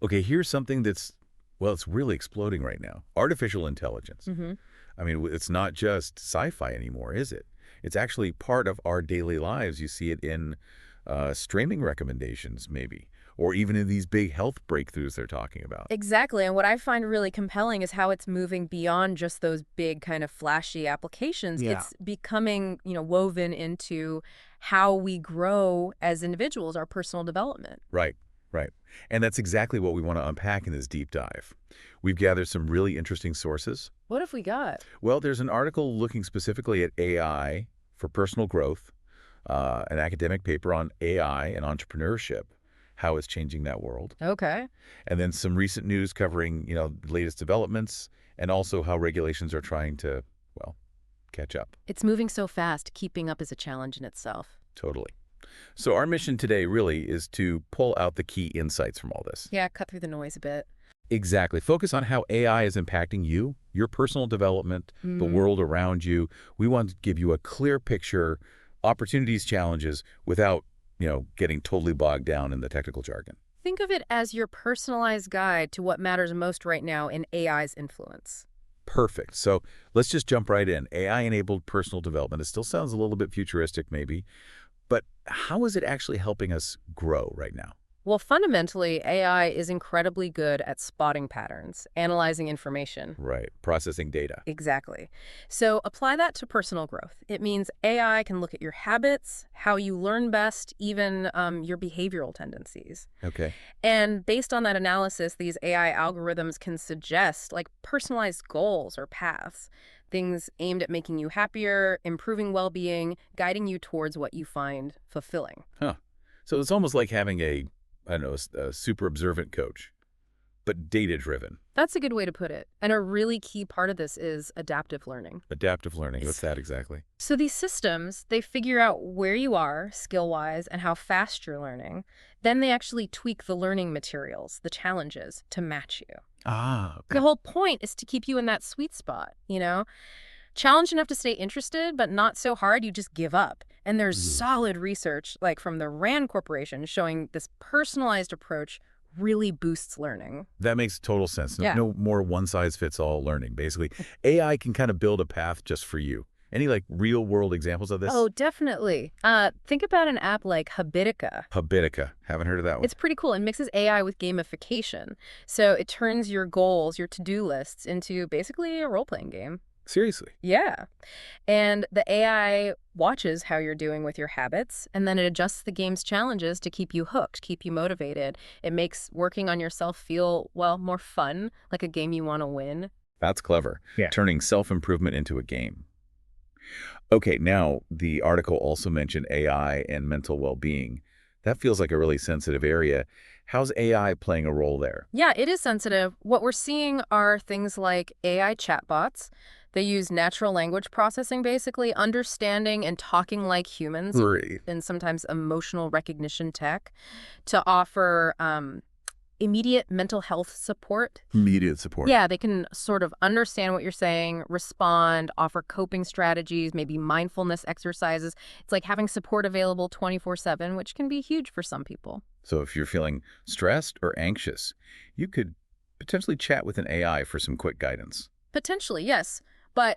Okay, here's something that's, well, it's really exploding right now. Artificial intelligence. Hmm. I mean, it's not just sci-fi anymore, is it? It's actually part of our daily lives. You see it in streaming recommendations, maybe, or even in these big health breakthroughs they're talking about. Exactly. And what I find really compelling is how it's moving beyond just those big kind of flashy applications. Yeah. It's becoming, woven into how we grow as individuals, our personal development. Right, right. And that's exactly what we want to unpack in this deep dive. We've gathered some really interesting sources. What have we got? Well, there's an article looking specifically at AI for personal growth, an academic paper on AI and entrepreneurship, how it's changing that world. Okay. And then some recent news covering, the latest developments and also how regulations are trying to, well, catch up. It's moving so fast, keeping up is a challenge in itself. Totally. So our mission today really is to pull out the key insights from all this. Yeah, cut through the noise a bit. Exactly. Focus on how AI is impacting you, your personal development, the world around you. We want to give you a clear picture, opportunities, challenges, without, getting totally bogged down in the technical jargon. Think of it as your personalized guide to what matters most right now in AI's influence. Perfect. So let's just jump right in. AI-enabled personal development. It still sounds a little bit futuristic maybe, but how is it actually helping us grow right now? Well, fundamentally, AI is incredibly good at spotting patterns, analyzing information. Right. Processing data. Exactly. So apply that to personal growth. It means AI can look at your habits, how you learn best, even your behavioral tendencies. Okay. And based on that analysis, these AI algorithms can suggest like personalized goals or paths, things aimed at making you happier, improving well-being, guiding you towards what you find fulfilling. Huh. So it's almost like having I don't know, a super observant coach, but data-driven. That's a good way to put it. And a really key part of this is adaptive learning. Adaptive learning. What's that exactly? So these systems, they figure out where you are skill-wise and how fast you're learning. Then they actually tweak the learning materials, the challenges, to match you. Ah, The okay. whole point is to keep you in that sweet spot, Challenge enough to stay interested, but not so hard you just give up. And there's solid research, like from the RAND Corporation, showing this personalized approach really boosts learning. That makes total sense. No, Yeah. no more one-size-fits-all learning, basically. AI can kind of build a path just for you. Any, real-world examples of this? Oh, definitely. Think about an app like Habitica. Habitica. Haven't heard of that one. It's pretty cool. It mixes AI with gamification. So it turns your goals, your to-do lists, into basically a role-playing game. Seriously? Yeah. And the AI watches how you're doing with your habits, and then it adjusts the game's challenges to keep you hooked, keep you motivated. It makes working on yourself feel, well, more fun, like a game you want to win. That's clever. Yeah. Turning self-improvement into a game. Okay, now, the article also mentioned AI and mental well-being. That feels like a really sensitive area. How's AI playing a role there? Yeah, it is sensitive. What we're seeing are things like AI chatbots. They use natural language processing, basically, understanding and talking like humans, Great. and sometimes emotional recognition tech, to offer immediate mental health support. Immediate support. Yeah, they can sort of understand what you're saying, respond, offer coping strategies, maybe mindfulness exercises. It's like having support available 24/7, which can be huge for some people. So if you're feeling stressed or anxious, you could potentially chat with an AI for some quick guidance. Potentially, yes.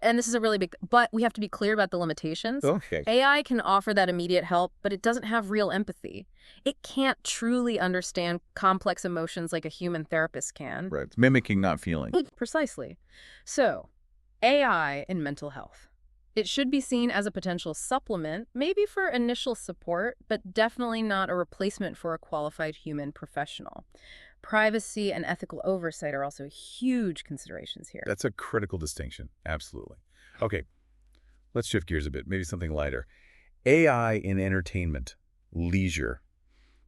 And this is a really big, but we have to be clear about the limitations. Okay. AI can offer that immediate help, but it doesn't have real empathy. It can't truly understand complex emotions like a human therapist can. Right. It's mimicking, not feeling. Precisely. So, AI in mental health. It should be seen as a potential supplement, maybe for initial support, but definitely not a replacement for a qualified human professional. Privacy and ethical oversight are also huge considerations here. That's a critical distinction. Absolutely. Okay. Let's shift gears a bit. Maybe something lighter. AI in entertainment, leisure.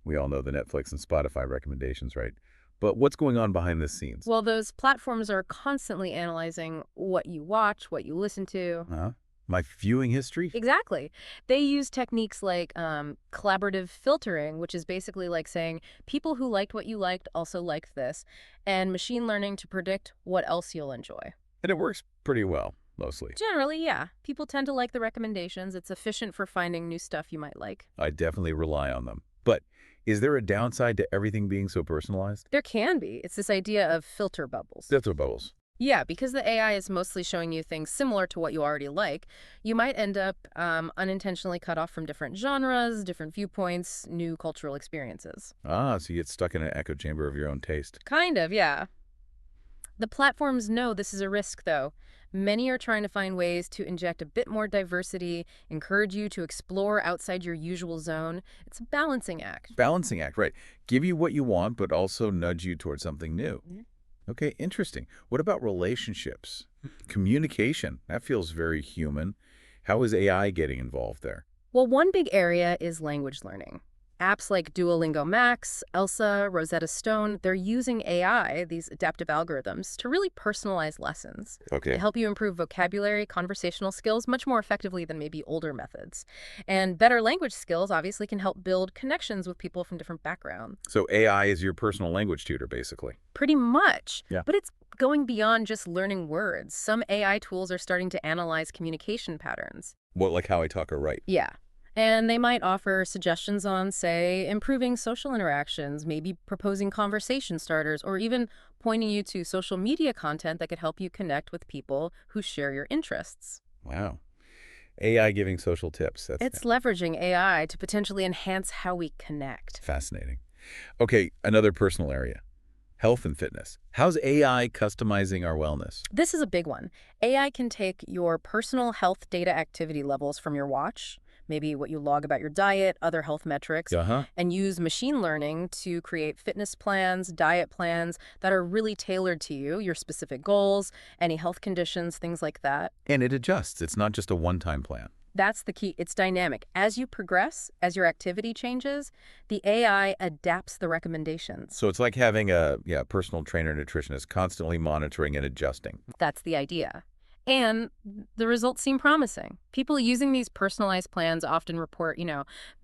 We all know the Netflix and Spotify recommendations, right? But what's going on behind the scenes? Well, those platforms are constantly analyzing what you watch, what you listen to. Huh? My viewing history? Exactly. They use techniques like collaborative filtering, which is basically like saying people who liked what you liked also liked this, and machine learning to predict what else you'll enjoy. And it works pretty well, mostly. Generally, yeah. People tend to like the recommendations. It's efficient for finding new stuff you might like. I definitely rely on them. But Is there a downside to everything being so personalized? There can be. It's this idea of filter bubbles. That's what bubbles. Yeah, because the AI is mostly showing you things similar to what you already like, you might end up unintentionally cut off from different genres, different viewpoints, new cultural experiences. Ah, so you get stuck in an echo chamber of your own taste. Kind of, yeah. The platforms know this is a risk, though. Many are trying to find ways to inject a bit more diversity, encourage you to explore outside your usual zone. It's a balancing act. Balancing act, right. Give you what you want, but also nudge you towards something new. Mhm. Okay, interesting. What about relationships? Communication, that feels very human. How is AI getting involved there? Well, one big area is language learning. Apps like Duolingo Max, Elsa, Rosetta Stone, they're using AI, these adaptive algorithms, to really personalize lessons. They Okay. help you improve vocabulary, conversational skills much more effectively than maybe older methods. And better language skills obviously can help build connections with people from different backgrounds. So AI is your personal language tutor, basically. Pretty much. Yeah. But it's going beyond just learning words. Some AI tools are starting to analyze communication patterns. What, like how I talk or write? Yeah. And they might offer suggestions on, say, improving social interactions, maybe proposing conversation starters, or even pointing you to social media content that could help you connect with people who share your interests. Wow. AI giving social tips. That's It's leveraging AI to potentially enhance how we connect. fascinating. Okay, another personal area. Health and fitness. How's AI customizing our wellness? This is a big one. AI can take your personal health data activity levels from your watch, maybe what you log about your diet, other health metrics, Uh-huh. and use machine learning to create fitness plans, diet plans that are really tailored to you, your specific goals, any health conditions, things like that. And it adjusts. It's not just a one-time plan. That's the key. It's dynamic. As you progress, as your activity changes, the AI adapts the recommendations. So it's like having a personal trainer nutritionist constantly monitoring and adjusting. That's the idea. And the results seem promising. People using these personalized plans often report,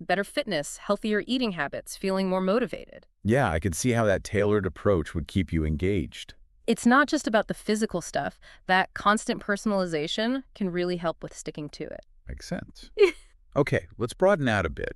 better fitness, healthier eating habits, feeling more motivated. Yeah, I can see how that tailored approach would keep you engaged. It's not just about the physical stuff. That constant personalization can really help with sticking to it. Makes sense. Okay, let's broaden out a bit.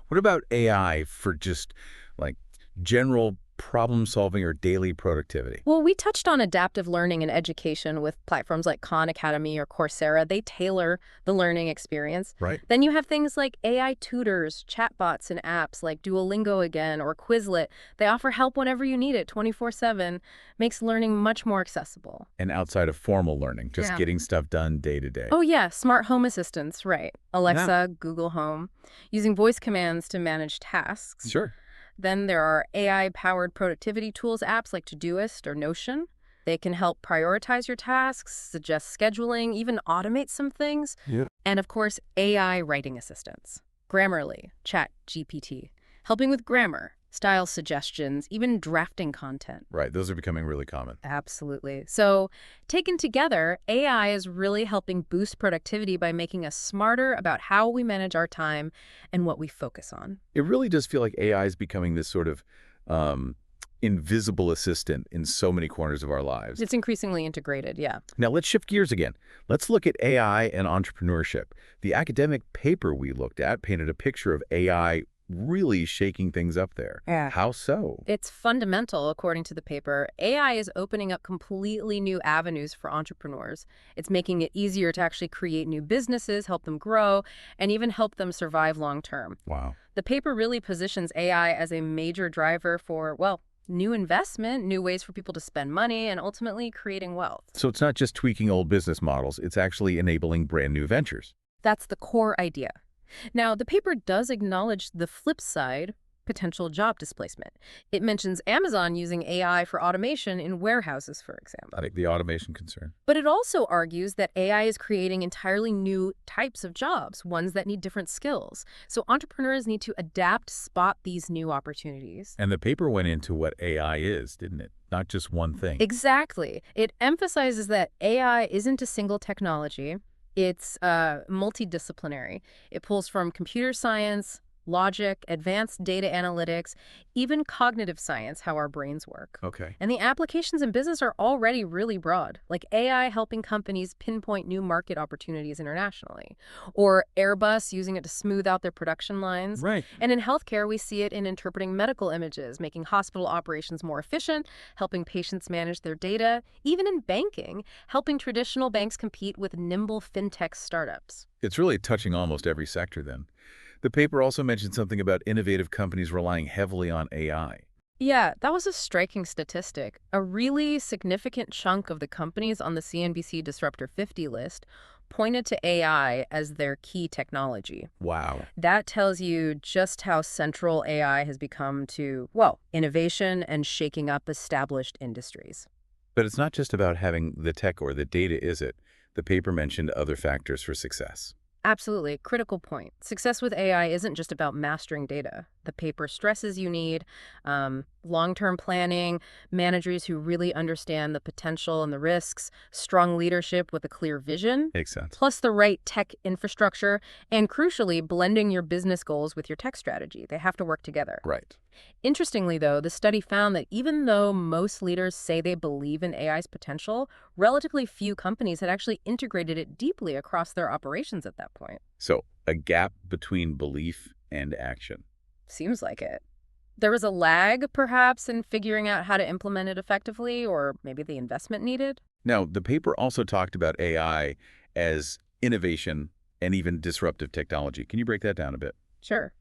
What about AI for just like general problem solving or daily productivity? Well, we touched on adaptive learning and education with platforms like Khan Academy or Coursera. They tailor the learning experience. Right. Then you have things like AI tutors, chatbots, and apps like Duolingo again or Quizlet. They offer help whenever you need it, 24/7, makes learning much more accessible. And outside of formal learning, just Yeah. getting stuff done day to day. Oh, yeah, smart home assistants, right. Alexa, Google Home, using voice commands to manage tasks. Sure. Then there are AI-powered productivity tools apps like Todoist or Notion. They can help prioritize your tasks, suggest scheduling, even automate some things. Yeah. And of course, AI writing assistants. Grammarly, ChatGPT, helping with grammar, style suggestions, even drafting content. Right, those are becoming really common. Absolutely. So, taken together, AI is really helping boost productivity by making us smarter about how we manage our time and what we focus on. It really does feel like AI is becoming this sort of invisible assistant in so many corners of our lives. It's increasingly integrated, yeah. Now let's shift gears again. Let's look at AI and entrepreneurship. The academic paper we looked at painted a picture of AI really shaking things up there. Yeah. How so? It's fundamental, according to the paper. AI is opening up completely new avenues for entrepreneurs. It's making it easier to actually create new businesses, help them grow, and even help them survive long term. Wow. The paper really positions AI as a major driver for, well, new investment, new ways for people to spend money, and ultimately creating wealth. So it's not just tweaking old business models, it's actually enabling brand new ventures. That's the core idea. Now, the paper does acknowledge the flip side, potential job displacement. It mentions Amazon using AI for automation in warehouses, for example. I think the automation concern. But it also argues that AI is creating entirely new types of jobs, ones that need different skills. So entrepreneurs need to adapt, spot these new opportunities. And the paper went into what AI is, didn't it? Not just one thing. Exactly. It emphasizes that AI isn't a single technology. It's multidisciplinary. It pulls from computer science, logic, advanced data analytics, even cognitive science, how our brains work. Okay. And the applications in business are already really broad, like AI helping companies pinpoint new market opportunities internationally, or Airbus using it to smooth out their production lines. Right. And in healthcare, we see it in interpreting medical images, making hospital operations more efficient, helping patients manage their data, even in banking, helping traditional banks compete with nimble fintech startups. It's really touching almost every sector then. The paper also mentioned something about innovative companies relying heavily on AI. Yeah, that was a striking statistic. A really significant chunk of the companies on the CNBC Disruptor 50 list pointed to AI as their key technology. Wow. That tells you just how central AI has become to, well, innovation and shaking up established industries. But it's not just about having the tech or the data, is it? The paper mentioned other factors for success. Absolutely. Critical point. Success with AI isn't just about mastering data. The paper stresses you need long-term planning, managers who really understand the potential and the risks, strong leadership with a clear vision, Makes sense. plus the right tech infrastructure, and crucially, blending your business goals with your tech strategy. They have to work together. Right. Interestingly, though, the study found that even though most leaders say they believe in AI's potential, relatively few companies had actually integrated it deeply across their operations at that point. So, a gap between belief and action. Seems like it. There was a lag, perhaps, in figuring out how to implement it effectively, or maybe the investment needed? Now, the paper also talked about AI as innovation and even disruptive technology. Can you break that down a bit? Sure.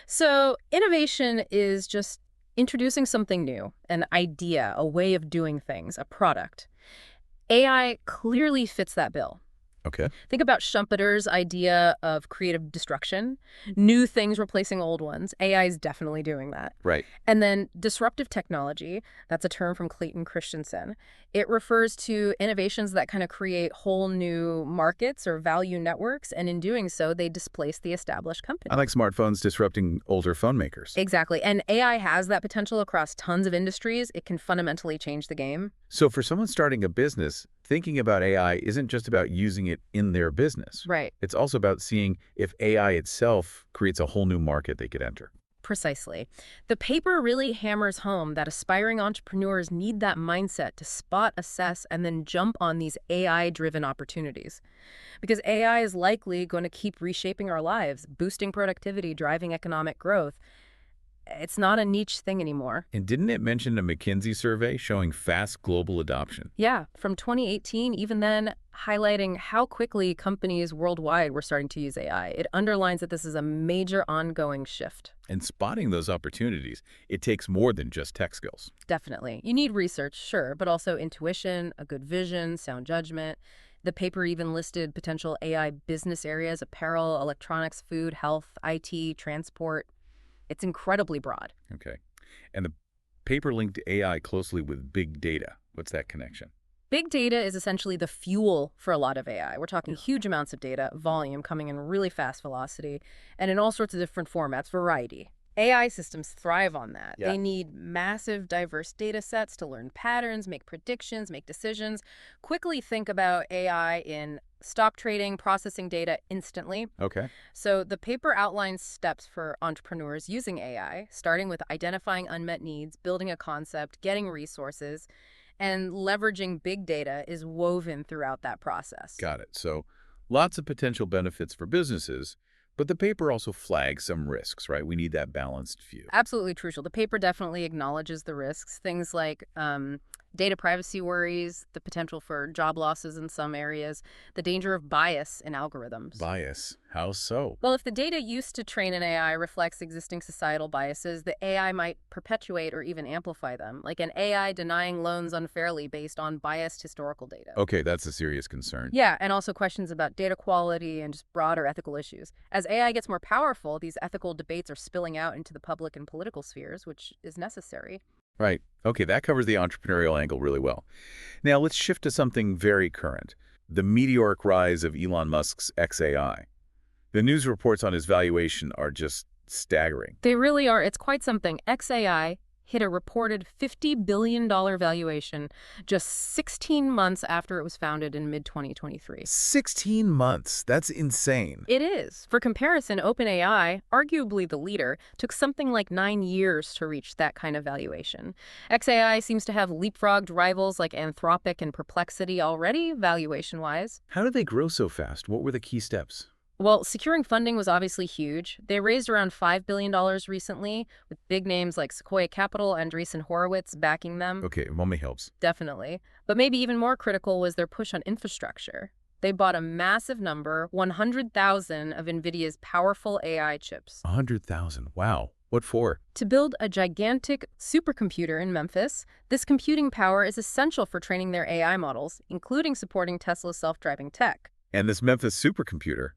So innovation is just introducing something new, an idea, a way of doing things, a product. AI clearly fits that bill. Okay. Think about Schumpeter's idea of creative destruction, new things replacing old ones. AI is definitely doing that. Right. And then disruptive technology, that's a term from Clayton Christensen. It refers to innovations that kind of create whole new markets or value networks, and in doing so, they displace the established company. I like smartphones disrupting older phone makers. Exactly. And AI has that potential across tons of industries. It can fundamentally change the game. So for someone starting a business, thinking about AI isn't just about using it in their business. Right. It's also about seeing if AI itself creates a whole new market they could enter. Precisely. The paper really hammers home that aspiring entrepreneurs need that mindset to spot, assess, and then jump on these AI-driven opportunities. Because AI is likely going to keep reshaping our lives, boosting productivity, driving economic growth. It's not a niche thing anymore. And didn't it mention a McKinsey survey showing fast global adoption? Yeah, from 2018, even then, highlighting how quickly companies worldwide were starting to use AI. It underlines that this is a major ongoing shift. And spotting those opportunities, it takes more than just tech skills. Definitely. You need research, sure, but also intuition, a good vision, sound judgment. The paper even listed potential AI business areas: apparel, electronics, food, health, IT, transport. It's incredibly broad. Okay. And the paper linked AI closely with big data. What's that connection? Big data is essentially the fuel for a lot of AI. We're talking huge amounts of data, volume coming in really fast velocity, and in all sorts of different formats, variety. AI systems thrive on that. Yeah. They need massive, diverse data sets to learn patterns, make predictions, make decisions. Quickly think about AI in stock trading, processing data instantly. Okay. So the paper outlines steps for entrepreneurs using AI, starting with identifying unmet needs, building a concept, getting resources, and leveraging big data is woven throughout that process. Got it. So lots of potential benefits for businesses, but the paper also flags some risks, right? We need that balanced view. Absolutely crucial. The paper definitely acknowledges the risks, things like data privacy worries, the potential for job losses in some areas, the danger of bias in algorithms. Bias. How so? Well, if the data used to train an AI reflects existing societal biases, the AI might perpetuate or even amplify them, like an AI denying loans unfairly based on biased historical data. Okay, that's a serious concern. Yeah, and also questions about data quality and just broader ethical issues. As AI gets more powerful, these ethical debates are spilling out into the public and political spheres, which is necessary. Right. Okay, that covers the entrepreneurial angle really well. Now let's shift to something very current, the meteoric rise of Elon Musk's XAI. The news reports on his valuation are just staggering. They really are. It's quite something. XAI hit a reported $50 billion valuation just 16 months after it was founded in mid-2023. 16 months. That's insane. It is. For comparison, OpenAI, arguably the leader, took something like 9 years to reach that kind of valuation. XAI seems to have leapfrogged rivals like Anthropic and Perplexity already, valuation-wise. How did they grow so fast? What were the key steps? Well, securing funding was obviously huge. They raised around $5 billion recently, with big names like Sequoia Capital and Andreessen Horowitz backing them. Okay, mommy helps. Definitely. But maybe even more critical was their push on infrastructure. They bought a massive number, 100,000 of NVIDIA's powerful AI chips. 100,000. Wow. What for? To build a gigantic supercomputer in Memphis. This computing power is essential for training their AI models, including supporting Tesla's self-driving tech. And this Memphis supercomputer,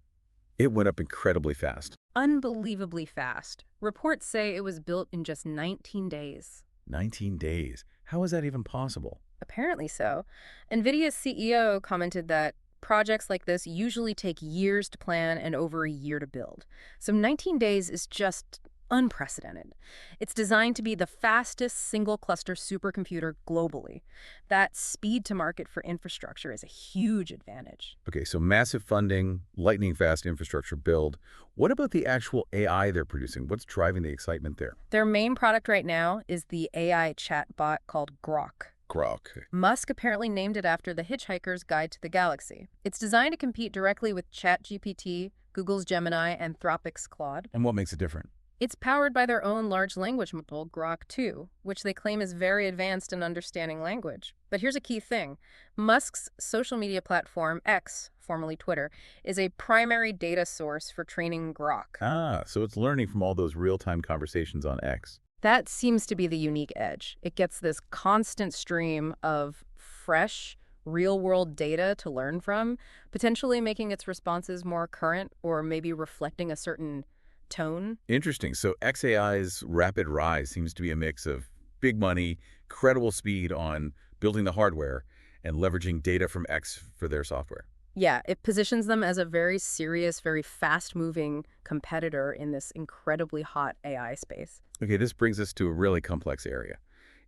it went up incredibly fast. Unbelievably fast. Reports say it was built in just 19 days. 19 days. How is that even possible? Apparently so. NVIDIA's CEO commented that projects like this usually take years to plan and over a year to build. So 19 days is just unprecedented. It's designed to be the fastest single-cluster supercomputer globally. That speed to market for infrastructure is a huge advantage. Okay, so massive funding, lightning-fast infrastructure build. What about the actual AI they're producing? What's driving the excitement there? Their main product right now is the AI chatbot called Grok. Grok. Musk apparently named it after The Hitchhiker's Guide to the Galaxy. It's designed to compete directly with ChatGPT, Google's Gemini, and Anthropic's Claude. And what makes it different? It's powered by their own large language model, Grok 2, which they claim is very advanced in understanding language. But here's a key thing. Musk's social media platform, X, formerly Twitter, is a primary data source for training Grok. Ah, so it's learning from all those real-time conversations on X. That seems to be the unique edge. It gets this constant stream of fresh, real-world data to learn from, potentially making its responses more current or maybe reflecting a certain tone. Interesting. So XAI's rapid rise seems to be a mix of big money, credible speed on building the hardware, and leveraging data from X for their software. Yeah, it positions them as a very serious, very fast-moving competitor in this incredibly hot AI space. Okay, this brings us to a really complex area,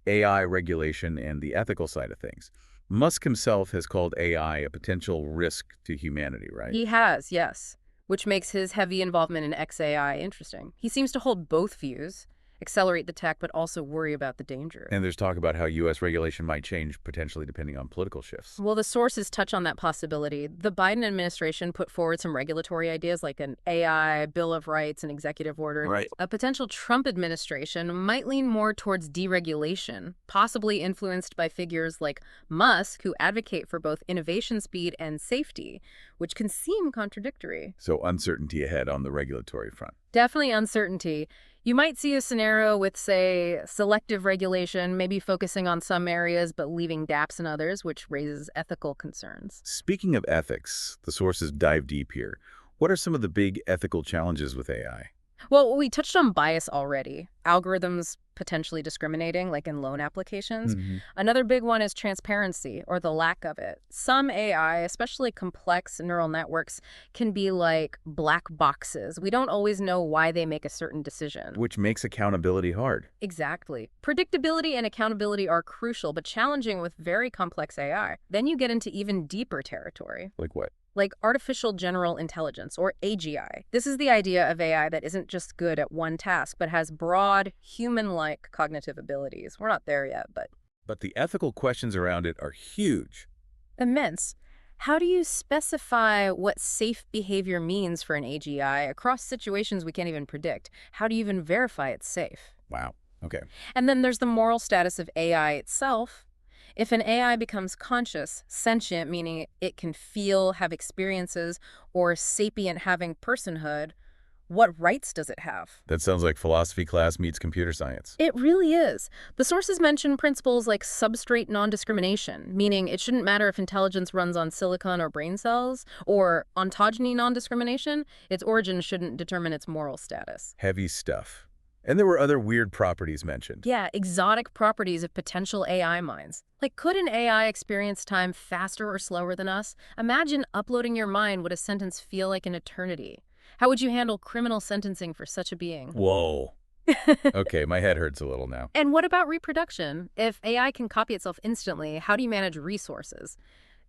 AI regulation and the ethical side of things. Musk himself has called AI a potential risk to humanity, right? He has, yes, which makes his heavy involvement in XAI interesting. He seems to hold both views, accelerate the tech, but also worry about the danger. And there's talk about how U.S. regulation might change potentially depending on political shifts. Well, the sources touch on that possibility. The Biden administration put forward some regulatory ideas like an AI Bill of Rights and executive order. Right. A potential Trump administration might lean more towards deregulation, possibly influenced by figures like Musk, who advocate for both innovation speed and safety, which can seem contradictory. So uncertainty ahead on the regulatory front. Definitely uncertainty. You might see a scenario with, say, selective regulation, maybe focusing on some areas but leaving gaps in others, which raises ethical concerns. Speaking of ethics, the sources dive deep here. What are some of the big ethical challenges with AI? Well, we touched on bias already. Algorithms potentially discriminating, like in loan applications. Another big one is transparency, or the lack of it. Some AI, especially complex neural networks, can be like black boxes. We don't always know why they make a certain decision. Which makes accountability hard. Exactly. Predictability and accountability are crucial, but challenging with very complex AI. Then you get into even deeper territory. Like what? Like artificial general intelligence, or AGI. This is the idea of AI that isn't just good at one task, but has broad, human-like cognitive abilities. We're not there yet, but... But the ethical questions around it are huge. Immense. How do you specify what safe behavior means for an AGI across situations we can't even predict? How do you even verify it's safe? Wow. Okay. And then there's the moral status of AI itself. If an AI becomes conscious, sentient, meaning it can feel, have experiences, or sapient, having personhood, what rights does it have? That sounds like philosophy class meets computer science. It really is. The sources mention principles like substrate non-discrimination, meaning it shouldn't matter if intelligence runs on silicon or brain cells, or ontogeny non-discrimination, its origin shouldn't determine its moral status. Heavy stuff. And there were other weird properties mentioned. Yeah, exotic properties of potential AI minds. Like, could an AI experience time faster or slower than us? Imagine uploading your mind. Would a sentence feel like an eternity? How would you handle criminal sentencing for such a being? Whoa. Okay, my head hurts a little now. And what about reproduction? If AI can copy itself instantly, how do you manage resources?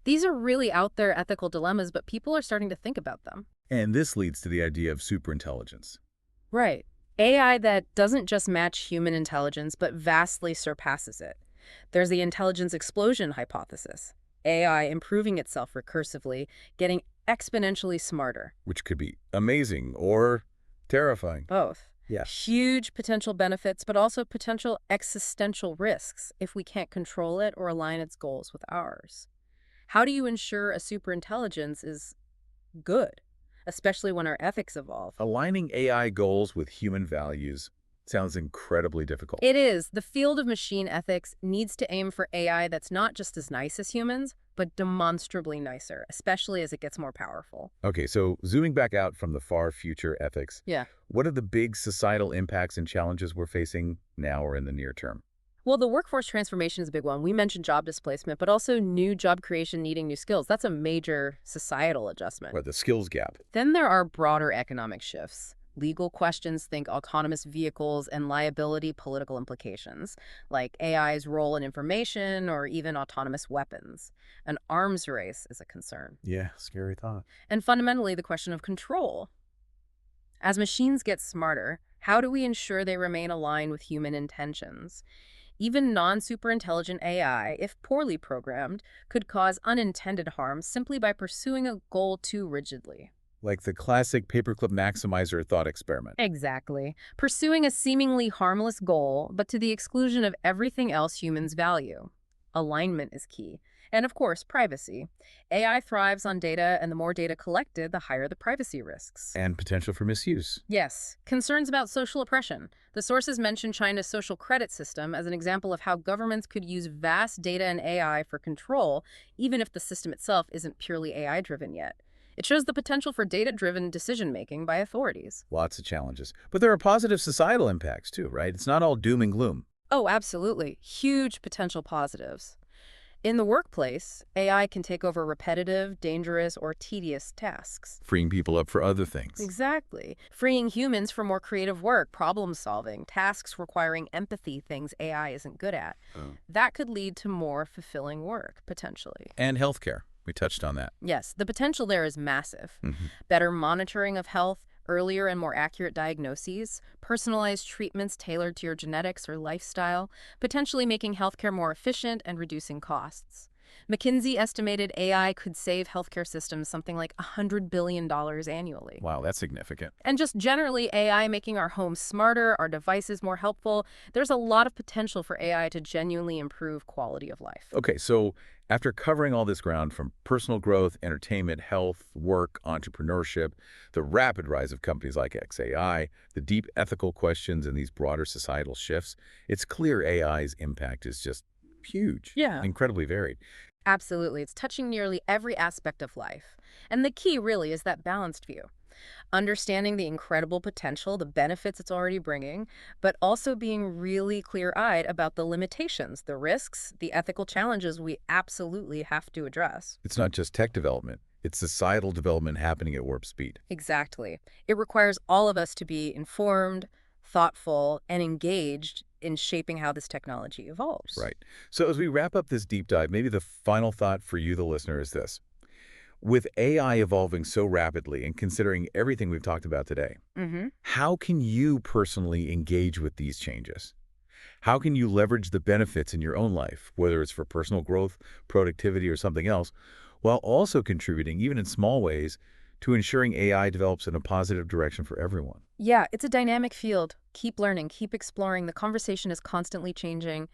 These are really out there ethical dilemmas, but people are starting to think about them. And this leads to the idea of superintelligence. Right. AI that doesn't just match human intelligence, but vastly surpasses it. There's the intelligence explosion hypothesis. AI improving itself recursively, getting exponentially smarter. Which could be amazing or terrifying. Both. Yeah. Huge potential benefits, but also potential existential risks if we can't control it or align its goals with ours. How do you ensure a superintelligence is good, especially when our ethics evolve? Aligning AI goals with human values sounds incredibly difficult. It is. The field of machine ethics needs to aim for AI that's not just as nice as humans, but demonstrably nicer, especially as it gets more powerful. Okay, so zooming back out from the far future ethics, Yeah. what are the big societal impacts and challenges we're facing now or in the near term? Well, the workforce transformation is a big one. We mentioned job displacement, but also new job creation needing new skills. That's a major societal adjustment. Or the skills gap. Then there are broader economic shifts. Legal questions, think autonomous vehicles, and liability political implications, like AI's role in information or even autonomous weapons. An arms race is a concern. Yeah, scary thought. And fundamentally, the question of control. As machines get smarter, how do we ensure they remain aligned with human intentions? Even non-superintelligent AI, if poorly programmed, could cause unintended harm simply by pursuing a goal too rigidly. Like the classic paperclip maximizer thought experiment. Exactly. Pursuing a seemingly harmless goal, but to the exclusion of everything else humans value. Alignment is key. And of course, privacy. AI thrives on data, and the more data collected, the higher the privacy risks. And potential for misuse. Yes, concerns about social oppression. The sources mention China's social credit system as an example of how governments could use vast data and AI for control, even if the system itself isn't purely AI-driven yet. It shows the potential for data-driven decision-making by authorities. Lots of challenges. But there are positive societal impacts too, right? It's not all doom and gloom. Oh, absolutely. Huge potential positives. In the workplace, AI can take over repetitive, dangerous, or tedious tasks. Freeing people up for other things. Exactly. Freeing humans for more creative work, problem solving, tasks requiring empathy, things AI isn't good at. That could lead to more fulfilling work, potentially. And healthcare. We touched on that. Yes, the potential there is massive. Better monitoring of health, earlier and more accurate diagnoses, personalized treatments tailored to your genetics or lifestyle, potentially making healthcare more efficient and reducing costs. McKinsey estimated AI could save healthcare systems something like $100 billion annually. Wow, that's significant. And just generally, AI making our homes smarter, our devices more helpful. There's a lot of potential for AI to genuinely improve quality of life. Okay, so after covering all this ground from personal growth, entertainment, health, work, entrepreneurship, the rapid rise of companies like XAI, the deep ethical questions and these broader societal shifts, it's clear AI's impact is just huge. Yeah. Incredibly varied. Absolutely. It's touching nearly every aspect of life. And the key really is that balanced view. Understanding the incredible potential, the benefits it's already bringing, but also being really clear-eyed about the limitations, the risks, the ethical challenges we absolutely have to address. It's not just tech development. It's societal development happening at warp speed. Exactly. It requires all of us to be informed, thoughtful, and engaged in shaping how this technology evolves. Right. So as we wrap up this deep dive, maybe the final thought for you, the listener, is this. With AI evolving so rapidly and considering everything we've talked about today, how can you personally engage with these changes? How can you leverage the benefits in your own life, whether it's for personal growth, productivity, or something else, while also contributing, even in small ways, to ensuring AI develops in a positive direction for everyone? Yeah, it's a dynamic field. Keep learning, keep exploring. The conversation is constantly changing.